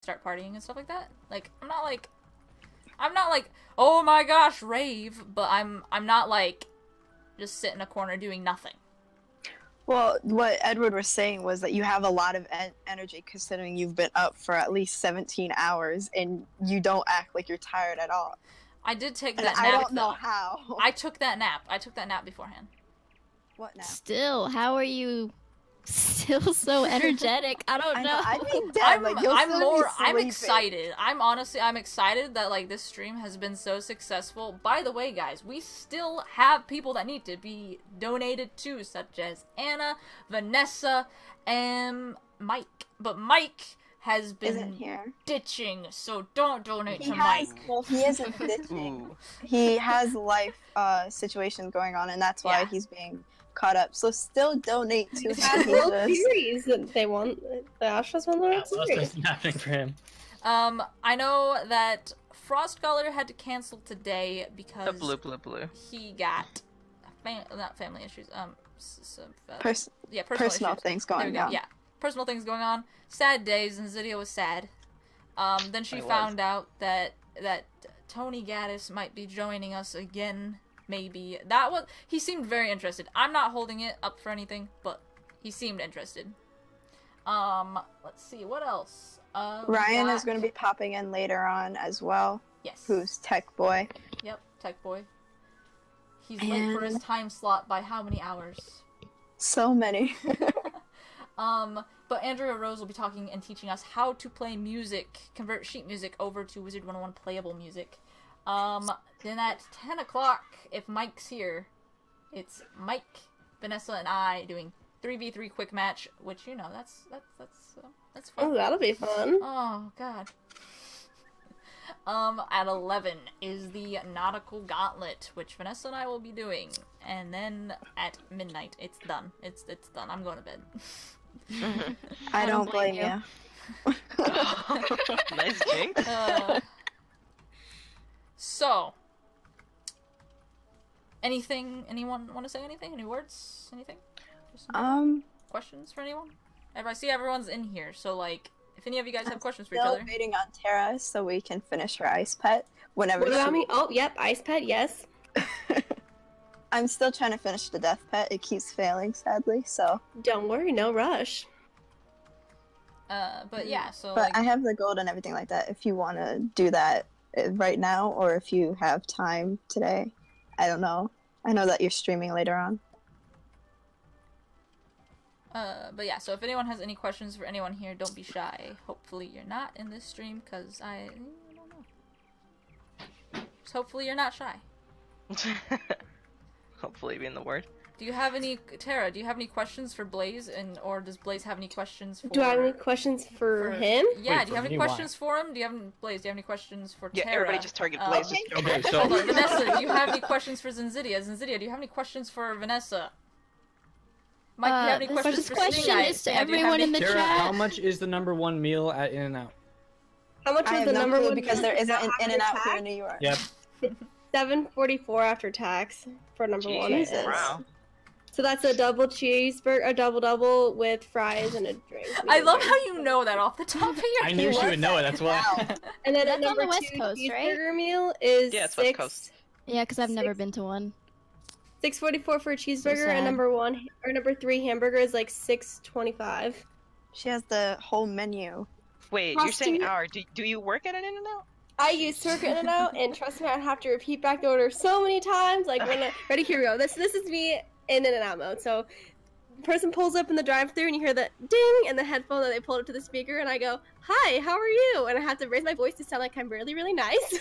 start partying and stuff like that. Like, I'm not like, oh my gosh, rave, but I'm not like, just sit in a corner doing nothing. Well, what Edward was saying was that you have a lot of energy considering you've been up for at least 17 hours and you don't act like you're tired at all. I did take And that nap, I don't know though. how. I took that nap. I took that nap beforehand. What nap? Still, how are you still so energetic? I don't know. I'd be dead. I'm excited. I'm excited that, like, this stream has been so successful. By the way, guys, we still have people that need to be donated to, such as Anna, Vanessa, and Mike. But Mike has been ditching, so don't donate to Mike. Well, he isn't ditching. He has life situations going on, and that's why he's being caught up. So still donate to him. World Series that they want. The Astros won the World Series. Nothing for him. I know that Frost Scholar had to cancel today because he got not family issues. Personal issues. Things going on. Yeah, personal things going on. Sad days, and Zydia was sad. Then she found out that Tony Gaddis might be joining us again. Maybe he seemed very interested. I'm not holding it up for anything, but he seemed interested. Let's see, what else? Ryan is going to be popping in later on as well. Yes. Who's Tech Boy. Yep, Tech Boy. He's late for his time slot by how many hours? So many. But Andrea Rose will be talking and teaching us how to play music, convert sheet music over to Wizard 101 playable music. Then at 10 o'clock, if Mike's here, it's Mike, Vanessa, and I doing 3v3 quick match, which, you know, that's fun. Oh, that'll be fun. Oh, God. At 11 is the Nautical Gauntlet, which Vanessa and I will be doing. And then at midnight, it's done. It's done. I'm going to bed. I don't blame you. Nice jinx. So, anyone want to say anything? Any words? Anything? Questions for anyone? I see everyone's in here, so, like, if any of you guys have questions for each other. Still waiting on Tara so we can finish her ice pet whenever What about me? Oh, yep, ice pet, yes. I'm still trying to finish the death pet. It keeps failing, sadly, so. Don't worry, no rush. But yeah, so, But like, I have the gold and everything like that if you want to do that right now, or if you have time today. I don't know. I know that you're streaming later on. but yeah, so if anyone has any questions for anyone here, don't be shy. Hopefully you're not in this stream, because I don't know. Just hopefully you're not shy. Hopefully being the word. Do you have any, Tara, do you have any questions for Blaze, or does Blaze have any questions for... Do I have any questions for him? Yeah, Wait, do you have any questions for him? Do you have, Blaze, do you have any questions for Tara? Yeah, everybody just target Blaze. Okay, so... Hold on, Vanessa, do you have any questions for Zenzidia? Zenzidia, do you have any questions for Vanessa? Mike, do you have any questions for question Sting is to everyone in the Tara, chat. how much is the #1 meal at In-N-Out? How much I was have the no number clue one? because there isn't an after In-N-Out here tax? in New York. Yep. $7.44 after tax for number one. Jesus. Wow. So that's a double cheeseburger, a double with fries and a drink. I love how you know that off the top of your I head. knew she would know it, that's why. And then That's a on the number West two Coast, right? cheeseburger meal is Yeah, it's West Coast. Yeah, because I've never been to one. $6.44 for a cheeseburger, sad. and number three hamburger is like $6.25. She has the whole menu. Wait, you're saying hour. Do you work at an In-N-Out? I used to work in and out, and trust me, I'd have to repeat back the order so many times. Like, ready, here we go. This is me in and out mode. So, the person pulls up in the drive-thru, and you hear the ding and the headphone that they pulled up to the speaker, and I go, "Hi, how are you?" And I have to raise my voice to sound like I'm really, really nice.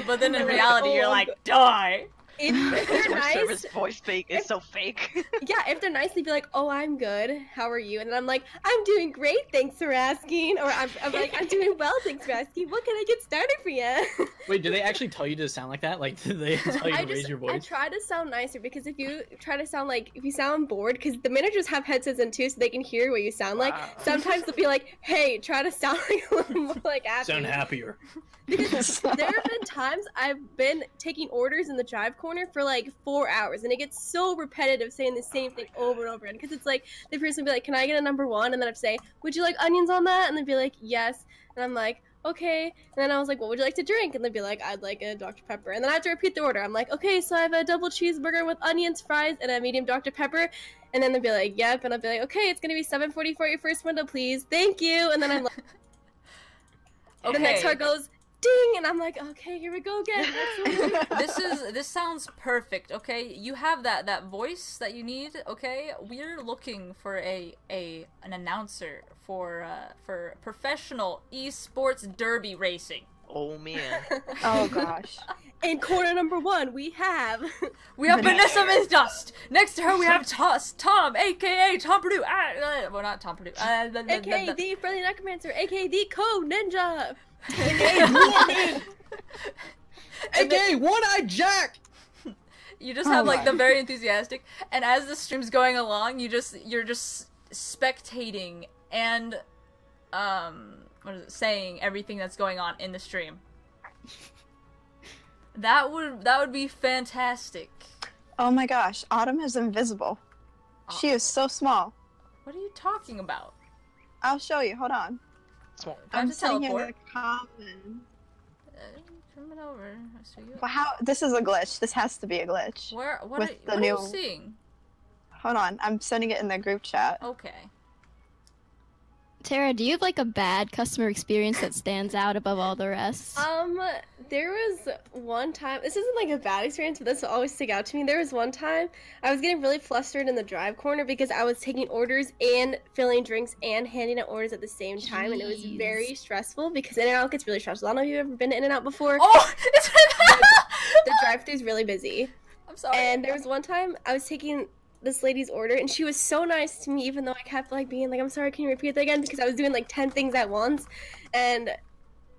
But then in reality, you're like, die. If they're Customer nice, service voice fake is so fake. yeah, if they're nice, they'd be like, "Oh, I'm good. How are you?" And then I'm like, "I'm doing great, thanks for asking." Or I'm like, "I'm doing well, thanks for asking. What can I get started for you?" Wait, do they actually tell you to sound like that? Like, do they tell you to raise your I voice? try to sound nicer because if you try to sound like, if you sound bored, because the managers have headsets in too, so they can hear what you sound like. Wow. Sometimes they'll be like, "Hey, try to sound like a little more like happy." Sound happier. Because there have been times I've been taking orders in the drive corner. corner for like 4 hours, and it gets so repetitive saying the same thing over and over again, because it's like the person would be like, can I get a number one? And then I'd say, would you like onions on that? And they'd be like, yes. And I'm like, okay. And then I was like, what would you like to drink? And they'd be like, I'd like a Dr. Pepper. And then I have to repeat the order. I'm like, okay, so I have a double cheeseburger with onions, fries, and a medium Dr. Pepper. And then they'd be like, yep. And I'd be like, okay, it's gonna be $7.40 for your first window, please. Thank you. And then I'm like, Okay. the next part goes, ding, and I'm like, okay, here we go again. This sounds perfect. Okay, you have that voice that you need. Okay, we're looking for an announcer for professional esports derby racing. Oh man. Oh gosh. In corner number 1, we have Vanessa Miss Dust. Next to her, we have Tom, aka Tom Purdue. Well, not Tom Purdue. aka the friendly necromancer, aka the code ninja. AKA One-Eyed Jack! You just have like the very enthusiastic, and as the stream's going along, you're just spectating and saying everything that's going on in the stream. That would be fantastic. Oh my gosh, Autumn is invisible. She is so small. What are you talking about? I'll show you. Hold on. Small. I'm to sitting teleport. in the common. Come over. So you... Well, how? This is a glitch. This has to be a glitch. What With the are you new- seeing? Hold on. I'm sending it in the group chat. Okay. Tara, do you have like a bad customer experience that stands out above all the rest? There was one time, this isn't like a bad experience, but this will always stick out to me. There was one time I was getting really flustered in the drive corner because I was taking orders and filling drinks and handing out orders at the same time, and it was Jeez. very stressful because In-N-Out gets really stressful. I don't know if you've ever been to In-N-Out before. Oh, it's The drive-thru is really busy. I'm sorry. And there was one time I was taking this lady's order, and she was so nice to me, even though I kept like being like, I'm sorry, can you repeat that again? Because I was doing like 10 things at once, and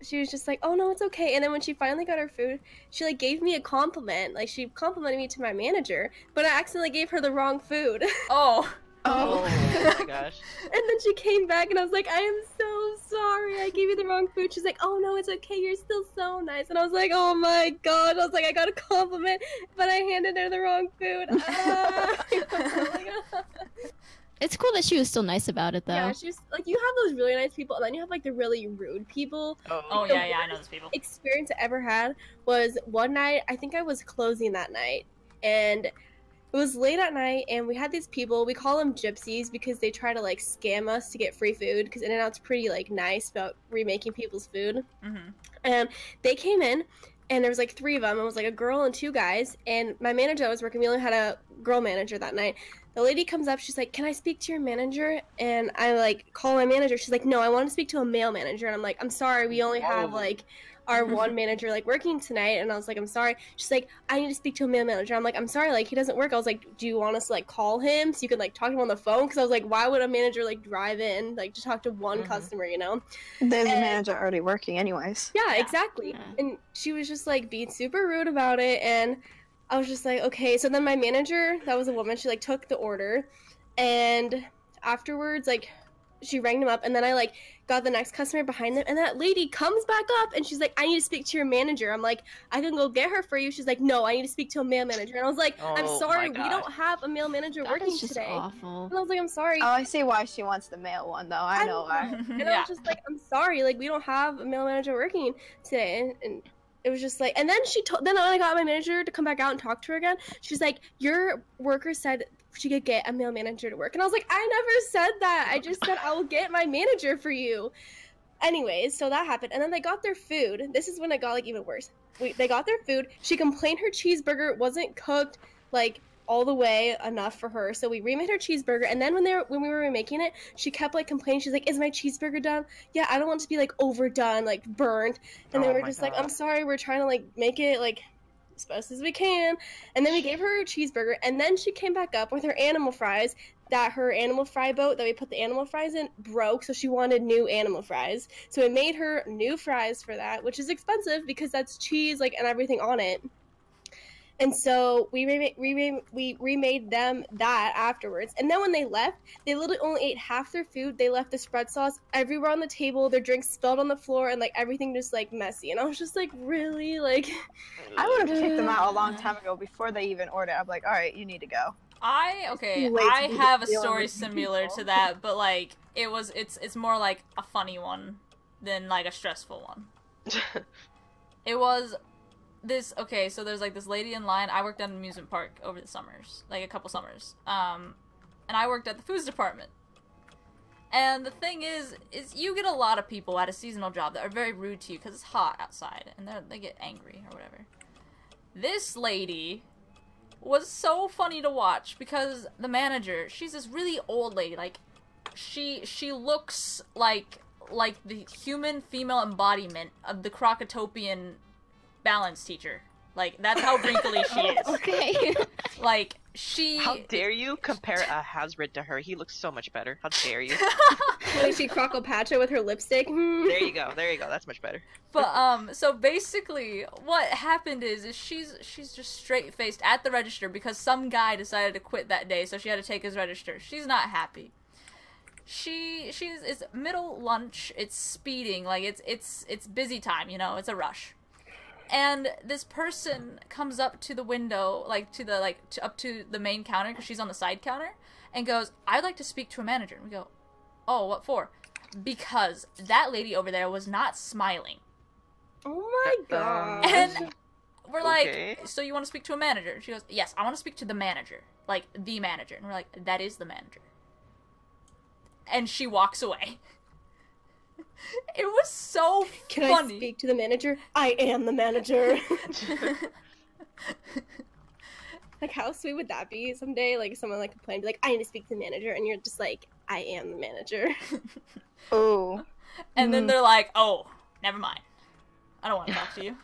she was just like, oh no, it's okay. And then when she finally got her food, she like gave me a compliment. Like she complimented me to my manager, but I accidentally gave her the wrong food. Oh. Oh my gosh. And then she came back and I was like, I am so sorry, I gave you the wrong food. She's like, oh no, it's okay, you're still so nice. And I was like, oh my god. I was like, I got a compliment, but I handed her the wrong food. It's cool that she was still nice about it, though. Yeah, she's like, you have those really nice people, and then you have like the really rude people. Oh yeah, I know those people. Experience I ever had was one night, I think I was closing that night, and it was late at night, and we had these people, we call them gypsies because they try to like scam us to get free food, because In-N-Out's pretty like nice about remaking people's food. Mm-hmm. And they came in, and there was like 3 of them. It was like a girl and 2 guys, and my manager that was working, we only had a girl manager that night. The lady comes up, she's like, can I speak to your manager? And I like call my manager. She's like, no, I want to speak to a male manager. And I'm like, I'm sorry, we only have like our one manager like working tonight. And I was like, I'm sorry. She's like, I need to speak to a male manager. I'm like, I'm sorry, like he doesn't work. I was like, do you want us to like call him so you could like talk to him on the phone? Because I was like, why would a manager like drive in like to talk to one customer, you know? There's a manager already working anyways. Yeah, exactly. Yeah. And she was just like being super rude about it, and I was just like, okay. So then my manager, that was a woman, she like took the order, and afterwards like she rang them up, and then I like got the next customer behind them, and that lady comes back up and she's like, I need to speak to your manager. I'm like, I can go get her for you. She's like, no, I need to speak to a male manager. And I was like, I'm Oh sorry, my we don't God. have a male manager That working is just today. awful. And I was like, I'm sorry. Oh, I see why she wants the male one though. I know why. And I Yeah. was just like, I'm sorry, like we don't have a male manager working today. And it was just like, and then then when I got my manager to come back out and talk to her again, she's like, your worker said she could get a male manager to work. And I was like, I never said that. I just said I will get my manager for you. Anyways, so that happened. And then they got their food. This is when it got like even worse. They got their food. She complained her cheeseburger wasn't cooked like all the way enough for her, so we remade her cheeseburger. And then when we were remaking it, she kept like complaining. She's like, is my cheeseburger done? Yeah, I don't want it to be like overdone, like burnt. And then Oh we're my just like, God. I'm sorry, we're trying to like make it like as best as we can. And then we gave her a cheeseburger, and then she came back up with her animal fries, that her animal fry boat that we put the animal fries in broke, so she wanted new animal fries. So we made her new fries for that, which is expensive because that's cheese like and everything on it. And so we remade them that afterwards. And then when they left, they literally only ate half their food. They left the spread sauce everywhere on the table. Their drinks spilled on the floor, and like everything just like messy. And I was just like, really, like. I would have kicked them out a long time ago before they even ordered. I'm like, all right, you need to go. I have a story similar to that, but like it's more like a funny one than like a stressful one. It was this, okay, so there's like this lady in line. I worked at an amusement park over the summers, like a couple summers. And I worked at the foods department. And the thing is you get a lot of people at a seasonal job that are very rude to you because it's hot outside, and they get angry or whatever. This lady was so funny to watch because the manager, she's this really old lady, like she looks like the human female embodiment of the Crocotopian balance teacher. Like, that's how wrinkly she is. Okay. Like, she... How dare you compare a Hazard to her? He looks so much better. How dare you? When she Crocopatcha with her lipstick. There you go. That's much better. But, so basically, what happened is she's just straight-faced at the register because some guy decided to quit that day, so she had to take his register. She's not happy. It's middle lunch, it's speeding, like, it's busy time, you know, it's a rush. And this person comes up to the window, up to the main counter, because she's on the side counter, and goes, "I'd like to speak to a manager." And we go, "Oh, what for?" Because that lady over there was not smiling. Oh my god. And we're like, Okay. "So you want to speak to a manager?" She goes, "Yes, I want to speak to the manager. Like, the manager." And we're like, "That is the manager." And she walks away. It was so Can funny. I speak to the manager? I am the manager. Like, how sweet would that be someday? Like, someone like complained, be like, "I need to speak to the manager," and you're just like, "I am the manager." Oh. And then they're like, "Oh, never mind. I don't want to talk to you."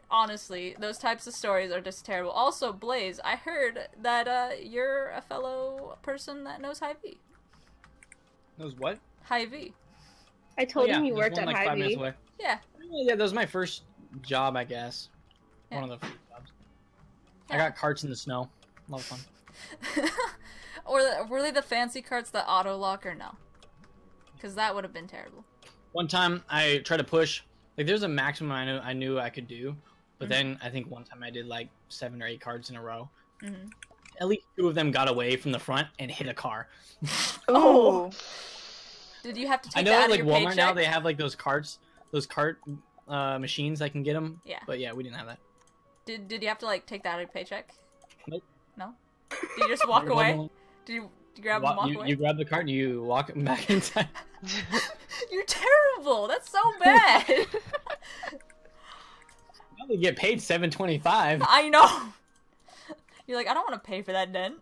Honestly, those types of stories are just terrible. Also, Blaze, I heard that you're a fellow person that knows Hy-Vee. Knows what? Hy-Vee. I told him yeah, you there's worked one, at like 5 minutes Hy-Vee. away. Yeah. Yeah, that was my first job, I guess. Yeah. One of the first jobs. Yeah. I got carts in the snow. A lot of fun. Were they the fancy carts that auto-lock or no? Because that would have been terrible. One time I tried to push, like there's a maximum I knew I could do, but then I think one time I did like 7 or 8 carts in a row. Mm-hmm. At least 2 of them got away from the front and hit a car. Oh. Did you have to take I know that at out like of your Walmart paycheck? now they have like those cart machines that can get them. Yeah. But yeah, we didn't have that. Did you have to like take that out of your paycheck? Nope. No? Did you just walk away? Did you grab them and walk away? You grab the cart and you walk back inside. You're terrible! That's so bad! Well, they get paid $7.25. I know! You're like, I don't want to pay for that dent.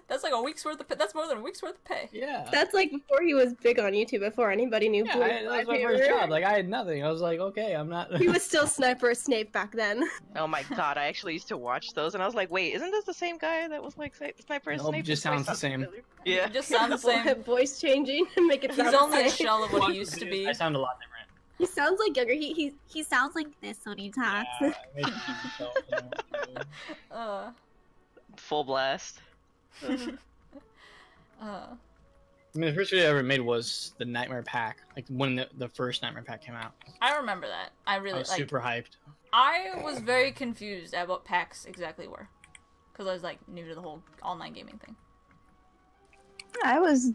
That's like a week's worth of pay. That's more than a week's worth of pay. Yeah. That's like before he was big on YouTube, before anybody knew Yeah, Blue that was my Flypaper. first job. Like I had nothing. I was like, okay, I'm not. He was still Sniper Snape back then. Oh my god, I actually used to watch those, and I was like, wait, isn't this the same guy that was like Sniper Nope, Snape? just His voice sounds the same. familiar. Yeah. It just sounds the same. Voice changing and make it sound He's only the a same. shell of what he used to be. I sound a lot different. He sounds like younger. He sounds like this when he talks. Yeah, it makes me so, you know what to do. Full blast. I mean, the first video I ever made was the Nightmare Pack, like when the first Nightmare Pack came out. I remember that. I I really was like. super hyped. I was very confused at what packs exactly were, because I was like new to the whole online gaming thing. I was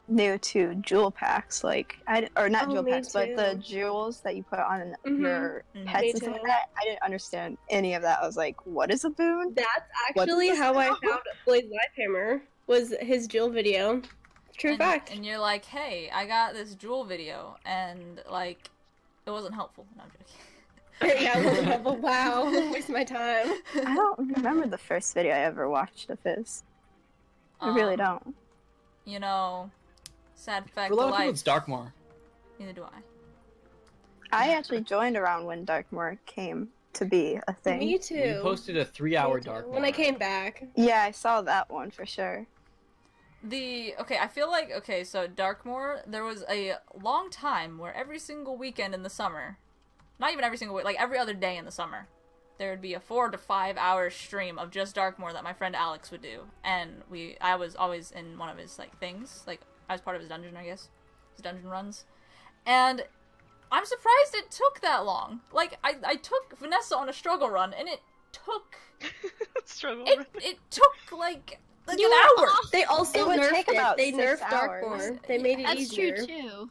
new to jewel packs, like not jewel me packs, but the too. jewels that you put on Mhm. your Mhm. pets Me and stuff like too. that. I didn't understand any of that. I was like, what is a boon? That's What actually is how I this? found Blaze Lifehammer, was his Jill video. True fact. And you're like, hey, I got this Jewel video, and like, it wasn't helpful. No, I'm joking. Yeah, it wasn't helpful. Wow, waste my time. I don't remember the first video I ever watched of his. I really don't. You know, sad fact For a of lot of people, life. it's Darkmoor. Neither do I. I actually joined around when Darkmoor came to be a thing. Me too. You posted a 3-hour Me too. Darkmoor. When I came back. Yeah, I saw that one for sure. I feel like, so Darkmoor, there was a long time where every single weekend in the summer, not even every single week, like every other day in the summer, there would be a 4 to 5 hour stream of just Darkmoor that my friend Alex would do, and I was always in one of his like things, like I was part of his dungeon, I guess, his dungeon runs, and I'm surprised it took that long. Like I took Vanessa on a struggle run, and it took it took like an hour. They also It would nerfed take it. about They 6 nerfed hours. Darkmoor. They made it That's easier. true too.